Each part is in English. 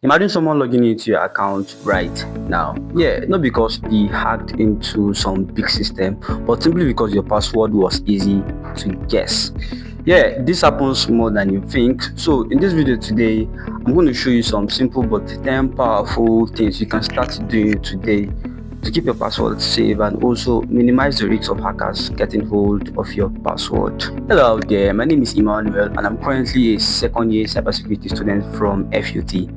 Imagine someone logging into your account right now. Yeah, not because they hacked into some big system, but simply because your password was easy to guess. Yeah, this happens more than you think. So in this video today, I'm going to show you some simple but 10 powerful things you can start doing today to keep your password safe and also minimize the risk of hackers getting hold of your password. Hello out there, my name is Emmanuel and I'm currently a second year cybersecurity student from FUT.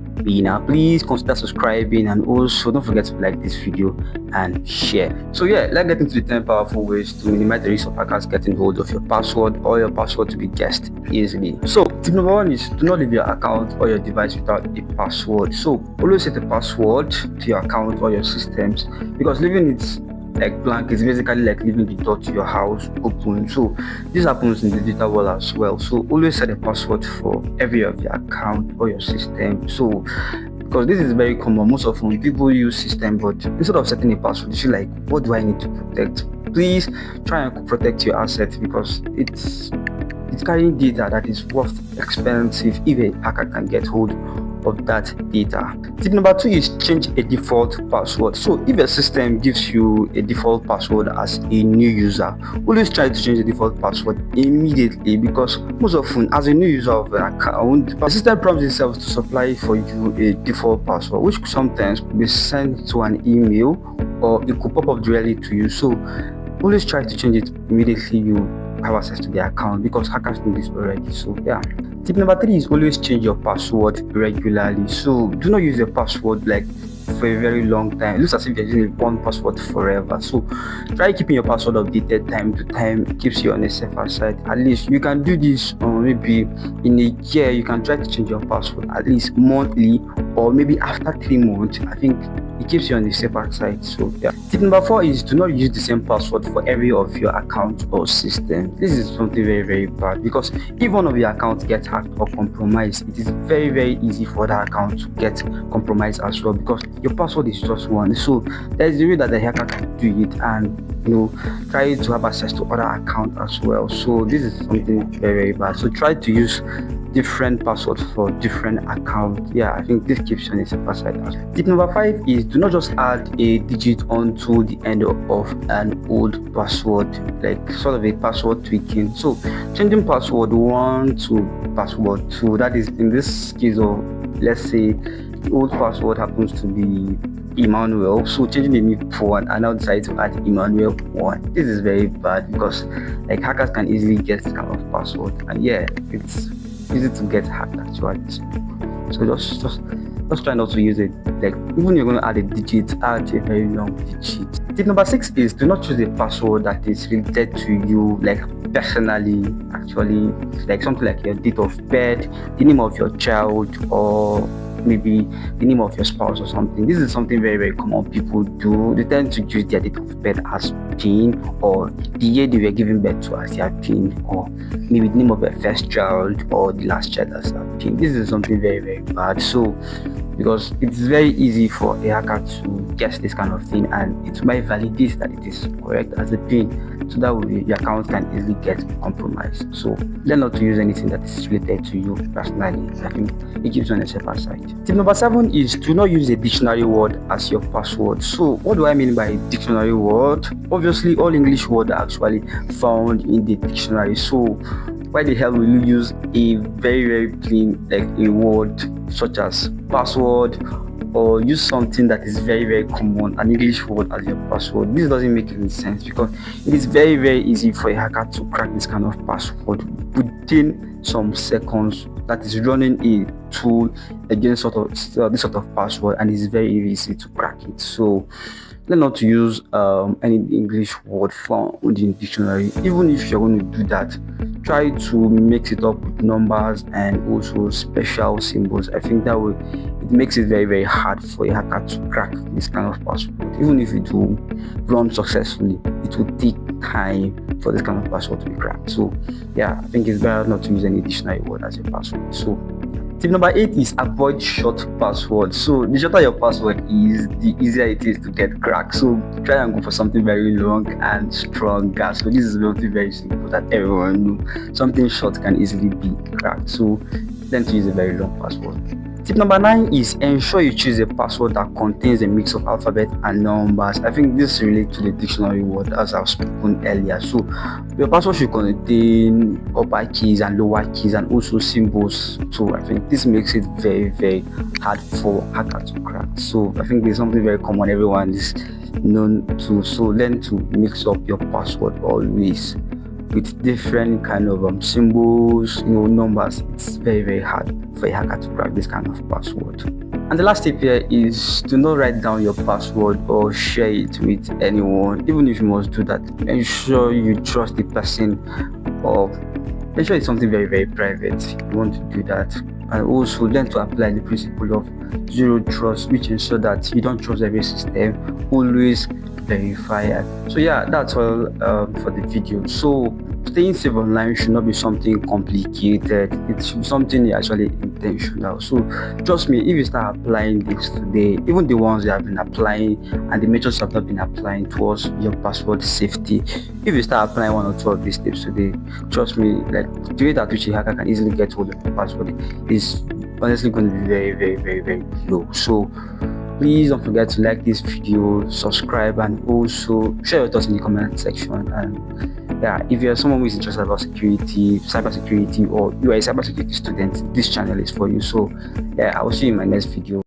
Please consider subscribing and also don't forget to like this video and share. So yeah, let's get into the 10 powerful ways to minimize the risk of hackers getting hold of your password or your password to be guessed easily. So tip number one is do not leave your account or your device without a password. So always set a password to your account or your systems, because leaving it like blank is basically like leaving the door to your house open. So this happens in the digital world as well. So always set a password for every of your account or your system. So because this is very common, most often people use system, but instead of setting a password, you feel like, what do I need to protect? Please try and protect your assets, because it's carrying data that is worth expensive if a hacker can get hold of that data. Tip number two is change a default password. So if a system gives you a default password as a new user, always try to change the default password immediately, because most often as a new user of an account, the system prompts itself to supply for you a default password, which sometimes could be sent to an email or it could pop up directly to you. So always try to change it immediately you have access to the account, because hackers know this already. So yeah. Tip number three is always change your password regularly. So do not use your password like for a very long time. It looks as if you're using one password forever. So try keeping your password updated time to time. It keeps you on a safer side. At least you can do this maybe in a year. You can try to change your password at least monthly, or maybe after 3 months. I think it keeps you on the safer side. So yeah. Tip number four is do not use the same password for every of your accounts or system. This is something very bad, because if one of your accounts gets hacked or compromised, it is very easy for that account to get compromised as well, because your password is just one. So there's a way that the hacker can do it and try to have access to other accounts as well. So this is something very bad. So try to use different passwords for different accounts. Yeah, I think this keeps you on the safer side. Tip number five is do not just add a digit onto the end of an old password, like sort of a password tweaking. So changing password 1 to password 2, that is in this case of, let's say the old password happens to be Emmanuel, so changing the new one and now decide to add Emmanuel 1. This is very bad, because like hackers can easily get this kind of password, and yeah, it's easy to get hacked actually. So just try not to use it. Like even you're going to add a digit, add a very long digit. Tip number 6 is do not choose a password that is related to you, like personally, actually, like something like your date of birth, the name of your child, or maybe the name of your spouse or something. This is something very common people do. They tend to use their date of birth as PIN, or the year they were given birth to as their PIN, or maybe the name of their first child or the last child as their PIN. This is something very bad. So because it's very easy for a hacker to guess this kind of thing, and it might validate that it is correct as a PIN, so that way your account can easily get compromised. So learn not to use anything that is related to you personally. I think it keeps you on the safer side. Tip number 7 is do not use a dictionary word as your password. So what do I mean by dictionary word? Obviously all English words are actually found in the dictionary. So why the hell will you use a very plain like a word such as password, or use something that is very common, an English word, as your password? This doesn't make any sense, because it is very easy for a hacker to crack this kind of password within some seconds. That is running a tool against this sort of password, and it's very easy to crack it. So learn not to use any English word found in the dictionary. Even if you're going to do that, try to mix it up with numbers and also special symbols. I think that way it makes it very hard for a hacker to crack this kind of password. Even if it will run successfully, it will take time for this kind of password to be cracked. So yeah, I think it's better not to use any dictionary word as your password. So tip number 8 is avoid short passwords. So the shorter your password is, the easier it is to get cracked. So try and go for something very long and stronger. So this is something very simple that everyone knows. Something short can easily be cracked. So learn to use a very long password. Tip number 9 is ensure you choose a password that contains a mix of alphabet and numbers. I think this relates to the dictionary word as I've spoken earlier. So your password should contain upper keys and lower keys and also symbols. So I think this makes it very hard for hacker to crack. So I think there's something very common everyone is known to. So learn to mix up your password always with different kind of symbols, numbers. It's very hard for a hacker to crack this kind of password. And the last tip here is to not write down your password or share it with anyone. Even if you must do that, ensure you trust the person, or ensure it's something very private. You want to do that. And also learn to apply the principle of zero trust, which ensure that you don't trust every system. Always verify it. So yeah, that's all for the video. So staying safe online should not be something complicated. It should be something actually intentional. So trust me, if you start applying this today, even the ones you have been applying and the measures have not been applying towards your password safety, if you start applying one or two of these tips today, trust me, like the rate at which a hacker can easily get hold of your password is honestly going to be very low. So please don't forget to like this video, subscribe, and also share your thoughts in the comment section. And yeah, if you're someone who is interested about cybersecurity, or you are a cybersecurity student, this channel is for you. So yeah, I will see you in my next video.